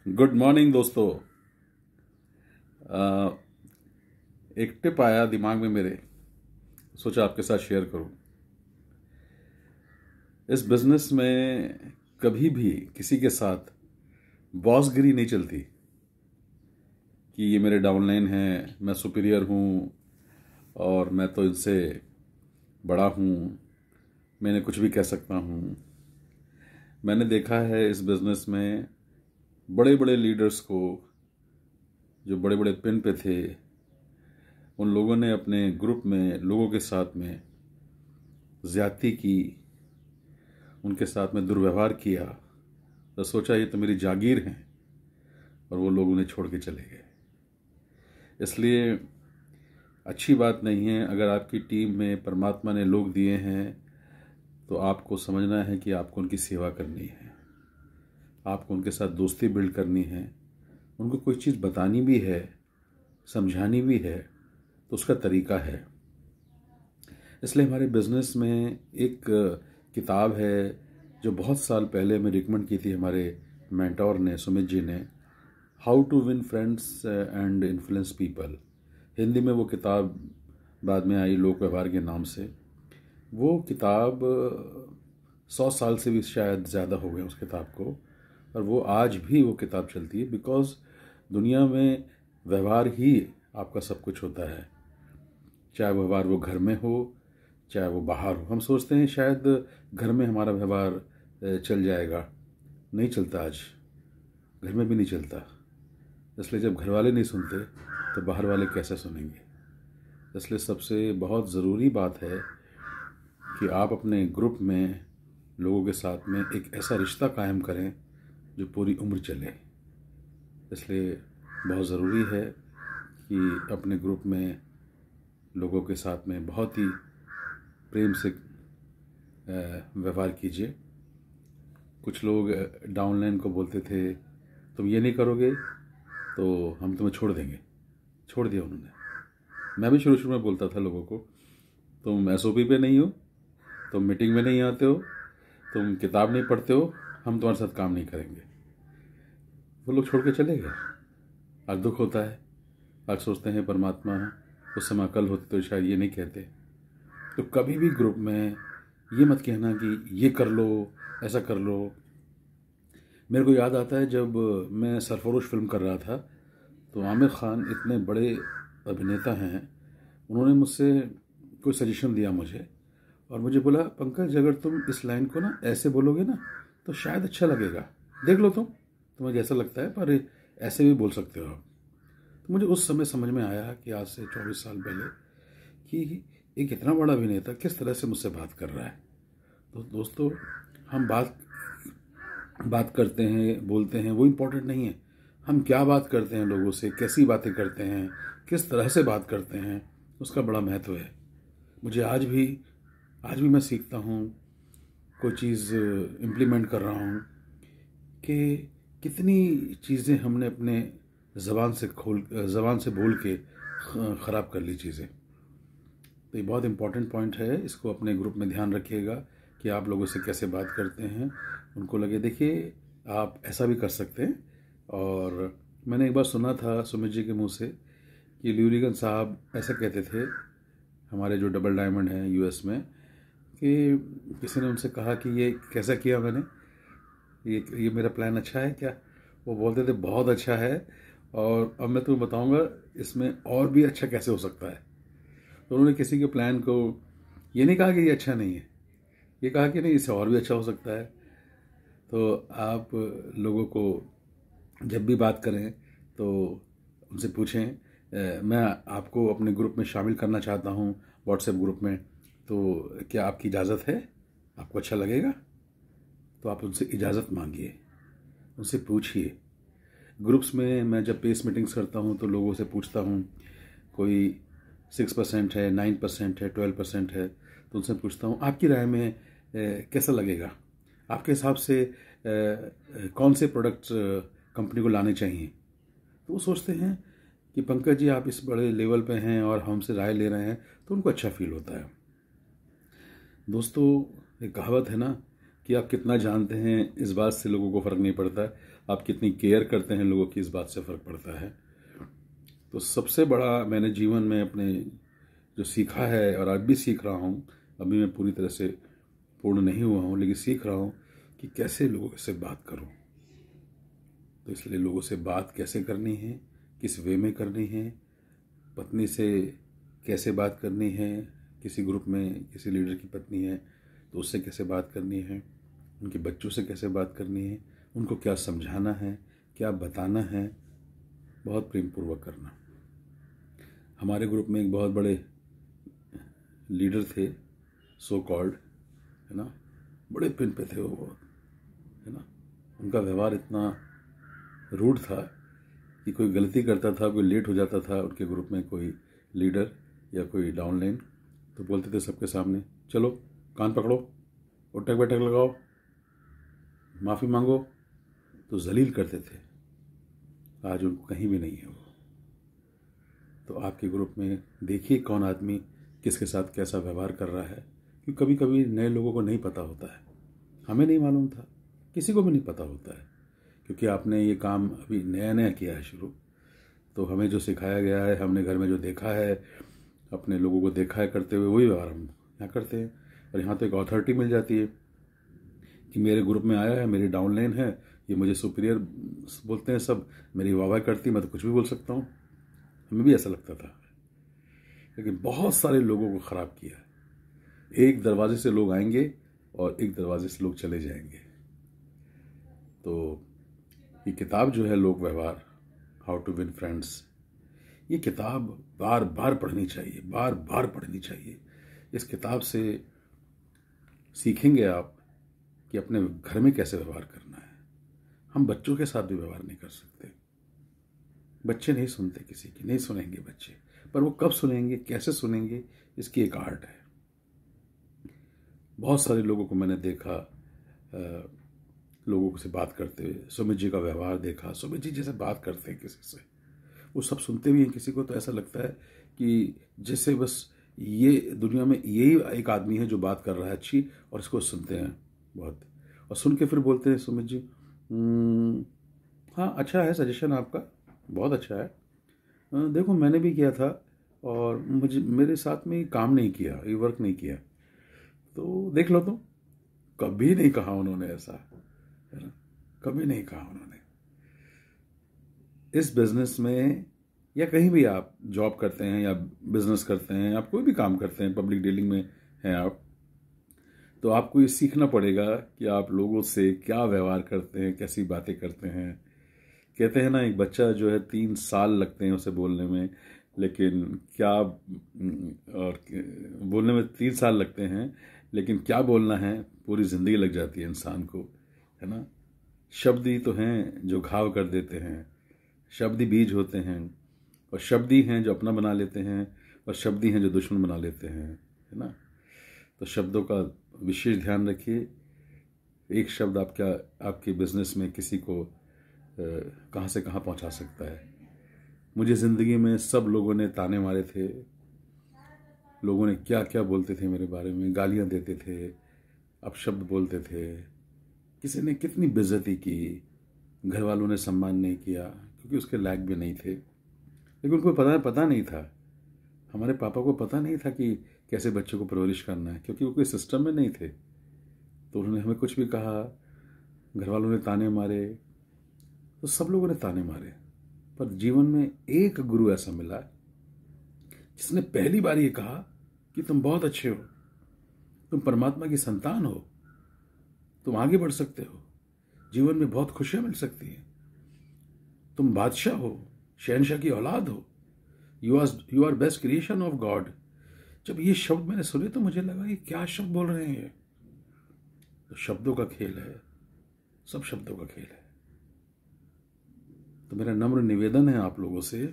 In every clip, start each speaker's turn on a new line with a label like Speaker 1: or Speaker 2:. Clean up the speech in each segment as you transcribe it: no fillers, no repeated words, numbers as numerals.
Speaker 1: Good morning दोस्तों। एक tip आया दिमाग में मेरे, सोचा आपके साथ शेयर करूं। इस बिजनेस में कभी भी किसी के साथ बॉसगिरी नहीं चलती कि ये मेरे डाउनलाइन हैं, मैं सुपीरियर हूं और मैं तो इनसे बड़ा हूं, मैंने कुछ भी कह सकता हूं। मैंने देखा है इस बिजनेस में बड़े बड़े लीडर्स को, जो बड़े बड़े पिन पे थे, उन लोगों ने अपने ग्रुप में लोगों के साथ में ज्यादती की, उनके साथ में दुर्व्यवहार किया। तो सोचा ये तो मेरी जागीर हैं, और वो लोग उन्हें छोड़ के चले गए। इसलिए अच्छी बात नहीं है। अगर आपकी टीम में परमात्मा ने लोग दिए हैं तो आपको समझना है कि आपको उनकी सेवा करनी है, आपको उनके साथ दोस्ती बिल्ड करनी है, उनको कोई चीज़ बतानी भी है, समझानी भी है, तो उसका तरीका है। इसलिए हमारे बिजनेस में एक किताब है जो बहुत साल पहले मैं रिकमेंड की थी हमारे मेंटोर ने, सुमित जी ने, how to win friends and influence people. Hindi में वो किताब बाद में आई लोक व्यवहार के नाम से। वो किताब 100 साल से भी शायद ज़्यादा हो गए उस किताब को, और वो आज भी वो किताब चलती है। बिकॉज दुनिया में व्यवहार ही आपका सब कुछ होता है, चाहे व्यवहार वो घर में हो चाहे वो बाहर हो। हम सोचते हैं शायद घर में हमारा व्यवहार चल जाएगा, नहीं चलता। आज घर में भी नहीं चलता। इसलिए जब घर वाले नहीं सुनते तो बाहर वाले कैसे सुनेंगे। इसलिए सबसे बहुत ज़रूरी बात है कि आप अपने ग्रुप में लोगों के साथ में एक ऐसा रिश्ता कायम करें जो पूरी उम्र चले। इसलिए बहुत ज़रूरी है कि अपने ग्रुप में लोगों के साथ में बहुत ही प्रेम से व्यवहार कीजिए। कुछ लोग डाउनलाइन को बोलते थे तुम ये नहीं करोगे तो हम तुम्हें छोड़ देंगे। छोड़ दिया उन्होंने। मैं भी शुरू में बोलता था लोगों को, तुम एसओपी पे नहीं हो, तुम मीटिंग में नहीं आते हो, तुम किताब नहीं पढ़ते हो, हम तुम्हारे साथ काम नहीं करेंगे। वो लोग छोड़ के चले गए। आज दुख होता है, आज सोचते हैं परमात्मा उस समय अकल होती तो शायद ये नहीं कहते। तो कभी भी ग्रुप में ये मत कहना कि ये कर लो, ऐसा कर लो। मेरे को याद आता है जब मैं सरफरोश फिल्म कर रहा था तो आमिर खान इतने बड़े अभिनेता हैं, उन्होंने मुझसे कोई सजेशन दिया मुझे, और मुझे बोला पंकज अगर तुम इस लाइन को ना ऐसे बोलोगे ना तो शायद अच्छा लगेगा, देख लो तुम्हें जैसा लगता है, पर ऐसे भी बोल सकते हो आप। तो मुझे उस समय समझ में आया कि आज से 24 साल पहले कि एक इतना बड़ा अभिनेता किस तरह से मुझसे बात कर रहा है। तो दोस्तों, हम बात करते हैं, बोलते हैं, वो इम्पोर्टेंट नहीं है। हम क्या बात करते हैं लोगों से, कैसी बातें करते हैं, किस तरह से बात करते हैं, उसका बड़ा महत्व है। मुझे आज भी मैं सीखता हूँ, कोई चीज़ इम्प्लीमेंट कर रहा हूँ कि कितनी चीज़ें हमने अपने ज़बान से बोल के ख़राब कर ली चीज़ें। तो ये बहुत इम्पॉर्टेंट पॉइंट है। इसको अपने ग्रुप में ध्यान रखिएगा कि आप लोगों से कैसे बात करते हैं। उनको लगे देखिए आप ऐसा भी कर सकते हैं। और मैंने एक बार सुना था सुमित जी के मुंह से कि ल्यूरिगन साहब ऐसा कहते थे, हमारे जो डबल डायमंड हैं यूएस में, कि किसी ने उनसे कहा कि ये कैसा किया मैंने, ये मेरा प्लान अच्छा है क्या? वो बोलते थे बहुत अच्छा है, और अब मैं तुम्हें बताऊंगा इसमें और भी अच्छा कैसे हो सकता है। तो उन्होंने किसी के प्लान को ये नहीं कहा कि ये अच्छा नहीं है, ये कहा कि नहीं इससे और भी अच्छा हो सकता है। तो आप लोगों को जब भी बात करें तो उनसे पूछें मैं आपको अपने ग्रुप में शामिल करना चाहता हूँ, व्हाट्सएप ग्रुप में, तो क्या आपकी इजाज़त है? आपको अच्छा लगेगा? तो आप उनसे इजाज़त मांगिए, उनसे पूछिए। ग्रुप्स में मैं जब पेस मीटिंग्स करता हूँ तो लोगों से पूछता हूँ, कोई 6% है, 9% है, 12% है, तो उनसे पूछता हूँ आपकी राय में कैसा लगेगा, आपके हिसाब से कौन से प्रोडक्ट्स कंपनी को लाने चाहिए। तो वो सोचते हैं कि पंकज जी आप इस बड़े लेवल पे हैं और हमसे राय ले रहे हैं, तो उनको अच्छा फील होता है। दोस्तों, एक कहावत है ना कि आप कितना जानते हैं इस बात से लोगों को फ़र्क नहीं पड़ता है, आप कितनी केयर करते हैं लोगों की, इस बात से फ़र्क पड़ता है। तो सबसे बड़ा मैंने जीवन में अपने जो सीखा है, और आज भी सीख रहा हूँ, अभी मैं पूरी तरह से पूर्ण नहीं हुआ हूँ, लेकिन सीख रहा हूँ कि कैसे लोगों से बात करूँ। तो इसलिए लोगों से बात कैसे करनी है, किस वे में करनी है, पत्नी से कैसे बात करनी है, किसी ग्रुप में किसी लीडर की पत्नी है तो उससे कैसे बात करनी है, उनके बच्चों से कैसे बात करनी है, उनको क्या समझाना है, क्या बताना है, बहुत प्रेम पूर्वक करना। हमारे ग्रुप में एक बहुत बड़े लीडर थे, सो कॉल्ड, है ना, बड़े पिन पे थे वो बहुत, है ना। उनका व्यवहार इतना रूड था कि कोई गलती करता था, कोई लेट हो जाता था उनके ग्रुप में कोई लीडर या कोई डाउनलाइन, तो बोलते थे सबके सामने, चलो कान पकड़ो, उठक बैठक लगाओ, माफ़ी मांगो। तो जलील करते थे। आज उनको कहीं भी नहीं है वो। तो आपके ग्रुप में देखिए कौन आदमी किसके साथ कैसा व्यवहार कर रहा है, क्योंकि कभी कभी नए लोगों को नहीं पता होता है। हमें नहीं मालूम था, किसी को भी नहीं पता होता है, क्योंकि आपने ये काम अभी नया नया किया है शुरू। तो हमें जो सिखाया गया है, हमने घर में जो देखा है, अपने लोगों को देखा है करते हुए, वही व्यवहार हम यहाँ करते हैं। और यहाँ तो एक अथॉरिटी मिल जाती है कि मेरे ग्रुप में आया है, मेरी डाउनलाइन है, ये मुझे सुपीरियर बोलते हैं, सब मेरी वाह करती, मैं तो कुछ भी बोल सकता हूँ। हमें भी ऐसा लगता था, लेकिन बहुत सारे लोगों को ख़राब किया। एक दरवाजे से लोग आएंगे और एक दरवाजे से लोग चले जाएंगे। तो ये किताब जो है, लोक व्यवहार, हाउ टू विन फ्रेंड्स, ये किताब बार बार पढ़नी चाहिए, बार बार पढ़नी चाहिए। इस किताब से सीखेंगे आप कि अपने घर में कैसे व्यवहार करना है। हम बच्चों के साथ भी व्यवहार नहीं कर सकते। बच्चे नहीं सुनते, किसी की नहीं सुनेंगे बच्चे, पर वो कब सुनेंगे, कैसे सुनेंगे, इसकी एक आर्ट है। बहुत सारे लोगों को मैंने देखा, लोगों से बात करते हुए, सुमित जी का व्यवहार देखा। सुमित जी जैसे बात करते हैं किसी से, वो सब सुनते भी हैं, किसी को तो ऐसा लगता है कि जैसे बस ये दुनिया में यही एक आदमी है जो बात कर रहा है अच्छी, और इसको सुनते हैं बहुत, और सुन के फिर बोलते हैं, सुमित जी हाँ अच्छा है, सजेशन आपका बहुत अच्छा है, देखो मैंने भी किया था और मुझे मेरे साथ में ये काम नहीं किया, ये वर्क नहीं किया, तो देख लो तुम। कभी नहीं कहा उन्होंने ऐसा, है ना, कभी नहीं कहा उन्होंने। इस बिजनेस में या कहीं भी आप जॉब करते हैं या बिजनेस करते हैं, आप कोई भी काम करते हैं, पब्लिक डीलिंग में हैं आप, तो आपको ये सीखना पड़ेगा कि आप लोगों से क्या व्यवहार करते हैं, कैसी बातें करते हैं। कहते हैं ना, एक बच्चा जो है 3 साल लगते हैं उसे बोलने में, लेकिन क्या और बोलने में 3 साल लगते हैं, लेकिन क्या बोलना है पूरी ज़िंदगी लग जाती है इंसान को, है ना। शब्द ही तो हैं जो घाव कर देते हैं, शब्द ही बीज होते हैं, और शब्द ही हैं जो अपना बना लेते हैं, और शब्द ही हैं जो दुश्मन बना लेते हैं, है ना। तो शब्दों का विशेष ध्यान रखिए। एक शब्द आपके बिजनेस में किसी को कहाँ से कहाँ पहुँचा सकता है। मुझे ज़िंदगी में सब लोगों ने ताने मारे थे, लोगों ने क्या क्या बोलते थे मेरे बारे में, गालियाँ देते थे, अपशब्द बोलते थे, किसी ने कितनी बेइज्जती की, घर वालों ने सम्मान नहीं किया क्योंकि उसके लायक भी नहीं थे। लेकिन उनको पता नहीं था, हमारे पापा को पता नहीं था कि कैसे बच्चों को परवरिश करना है, क्योंकि वो कोई सिस्टम में नहीं थे। तो उन्होंने हमें कुछ भी कहा, घर वालों ने ताने मारे, तो सब लोगों ने ताने मारे। पर जीवन में एक गुरु ऐसा मिला जिसने पहली बार ये कहा कि तुम बहुत अच्छे हो, तुम परमात्मा की संतान हो, तुम आगे बढ़ सकते हो, जीवन में बहुत खुशियां मिल सकती हैं, तुम बादशाह हो, शहनशाह की औलाद हो, you are best creation of God. जब ये शब्द मैंने सुने तो मुझे लगा ये क्या शब्द बोल रहे हैं। तो शब्दों का खेल है, सब शब्दों का खेल है। तो मेरा नम्र निवेदन है आप लोगों से,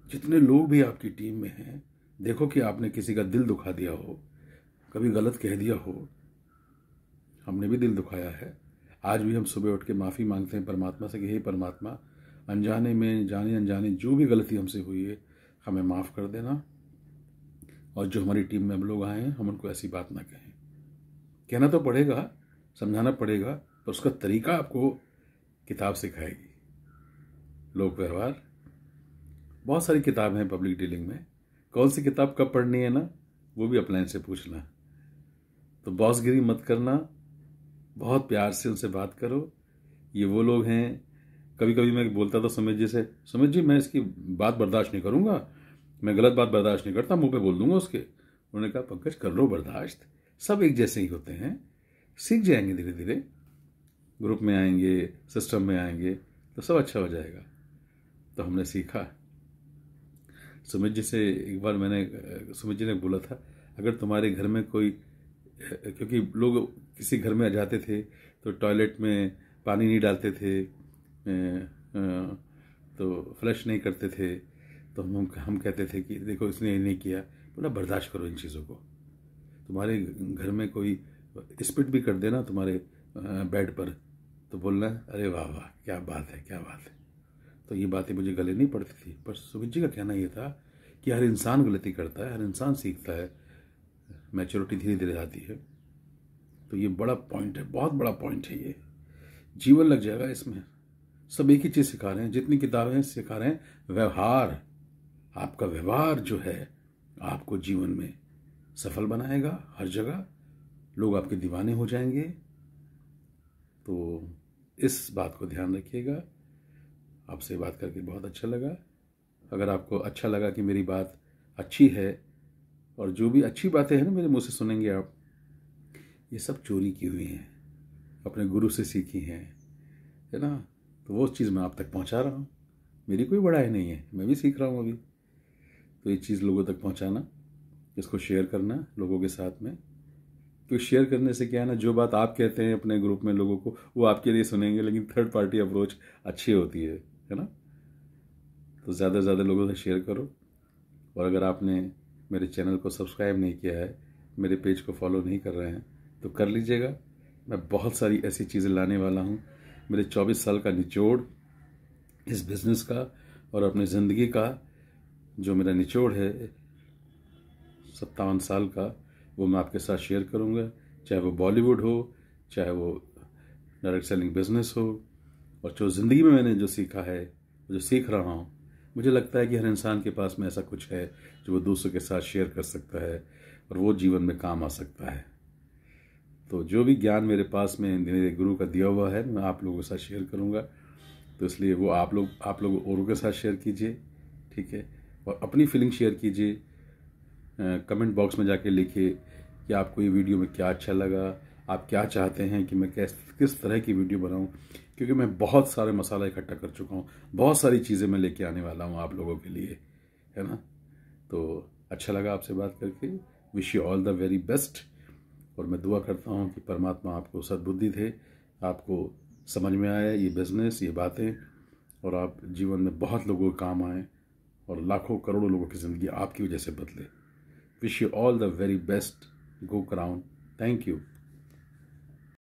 Speaker 1: जितने लोग भी आपकी टीम में हैं, देखो कि आपने किसी का दिल दुखा दिया हो, कभी गलत कह दिया हो। हमने भी दिल दुखाया है। आज भी हम सुबह उठ के माफ़ी मांगते हैं परमात्मा से कि हे परमात्मा, अनजाने में, जाने अनजाने जो भी गलती हमसे हुई है, हमें माफ़ कर देना, और जो हमारी टीम में हम लोग आए हैं, हम उनको ऐसी बात ना कहें। कहना तो पड़ेगा, समझाना पड़ेगा, पर उसका तरीका आपको किताब सिखाएगी। लोक व्यवहार, बहुत सारी किताब हैं पब्लिक डीलिंग में, कौन सी किताब कब पढ़नी है ना, वो भी अपलाइन से पूछना। तो बॉसगिरी मत करना, बहुत प्यार से उनसे बात करो। ये वो लोग हैं, कभी कभी मैं बोलता था सुमित जी से, सुमित जी मैं इसकी बात बर्दाश्त नहीं करूंगा, मैं गलत बात बर्दाश्त नहीं करता, मुंह पे बोल दूंगा उसके। उन्होंने कहा पंकज कर लो बर्दाश्त, सब एक जैसे ही होते हैं, सीख जाएंगे धीरे धीरे, ग्रुप में आएंगे, सिस्टम में आएंगे तो सब अच्छा हो जाएगा। तो हमने सीखा। सुमित जी से एक बार सुमित जी ने बोला था, अगर तुम्हारे घर में कोई, क्योंकि लोग किसी घर में आ जाते थे तो टॉयलेट में पानी नहीं डालते थे, तो फ्लश नहीं करते थे, तो हम कहते थे कि देखो इसने ये नहीं किया, बोला बर्दाश्त करो इन चीज़ों को। तुम्हारे घर में कोई स्पिट भी कर देना तुम्हारे बेड पर, तो बोलना अरे वाह वाह क्या बात है, क्या बात है। तो ये बातें मुझे गले नहीं पड़ती थी, पर सुमित जी का कहना ये था कि हर इंसान गलती करता है, हर इंसान सीखता है, मैच्योरिटी धीरे धीरे आती है। तो ये बड़ा पॉइंट है, बहुत बड़ा पॉइंट है, ये जीवन लग जाएगा इसमें। सब एक ही चीज़ सिखा रहे हैं, जितनी किताबें सिखा रहे हैं, व्यवहार, आपका व्यवहार जो है आपको जीवन में सफल बनाएगा। हर जगह लोग आपके दीवाने हो जाएंगे। तो इस बात को ध्यान रखिएगा। आपसे बात करके बहुत अच्छा लगा। अगर आपको अच्छा लगा कि मेरी बात अच्छी है, और जो भी अच्छी बातें हैं ना मेरे मुंह से सुनेंगे आप, ये सब चोरी की हुई हैं, अपने गुरु से सीखी हैं, है ना। तो वो चीज़ मैं आप तक पहुंचा रहा हूँ, मेरी कोई बड़ाई नहीं है, मैं भी सीख रहा हूँ अभी। तो ये चीज़ लोगों तक पहुंचाना, इसको शेयर करना लोगों के साथ में, क्योंकि शेयर करने से क्या है ना, जो बात आप कहते हैं अपने ग्रुप में लोगों को, वो आपके लिए सुनेंगे, लेकिन थर्ड पार्टी अप्रोच अच्छी होती है ना। तो ज़्यादा से ज़्यादा लोगों से शेयर करो। और अगर आपने मेरे चैनल को सब्सक्राइब नहीं किया है, मेरे पेज को फॉलो नहीं कर रहे हैं, तो कर लीजिएगा। मैं बहुत सारी ऐसी चीज़ें लाने वाला हूँ। मेरे 24 साल का निचोड़ इस बिज़नेस का और अपनी ज़िंदगी का जो मेरा निचोड़ है 57 साल का, वो मैं आपके साथ शेयर करूँगा। चाहे वो बॉलीवुड हो, चाहे वो डायरेक्ट सेलिंग बिजनेस हो, और जो ज़िंदगी में मैंने जो सीखा है, जो सीख रहा हूँ, मुझे लगता है कि हर इंसान के पास में ऐसा कुछ है जो वो दूसरों के साथ शेयर कर सकता है और वो जीवन में काम आ सकता है। तो जो भी ज्ञान मेरे पास में मेरे गुरु का दिया हुआ है, मैं आप लोगों के साथ शेयर करूँगा। तो इसलिए वो आप लोग औरों के साथ शेयर कीजिए, ठीक है। और अपनी फीलिंग शेयर कीजिए, कमेंट बॉक्स में जाके लिखिए कि आपको ये वीडियो में क्या अच्छा लगा, आप क्या चाहते हैं कि मैं किस तरह की वीडियो बनाऊं, क्योंकि मैं बहुत सारे मसाला इकट्ठा कर चुका हूं, बहुत सारी चीज़ें मैं लेके आने वाला हूं आप लोगों के लिए, है ना। तो अच्छा लगा आपसे बात करके। Wish you all the very best. और मैं दुआ करता हूं कि परमात्मा आपको सद्बुद्धि दे, आपको समझ में आए ये बिजनेस, ये बातें, और आप जीवन में बहुत लोगों के काम आए और लाखों करोड़ों लोगों की ज़िंदगी आपकी वजह से बदले। Wish you all the very best. Go Crown. Thank you.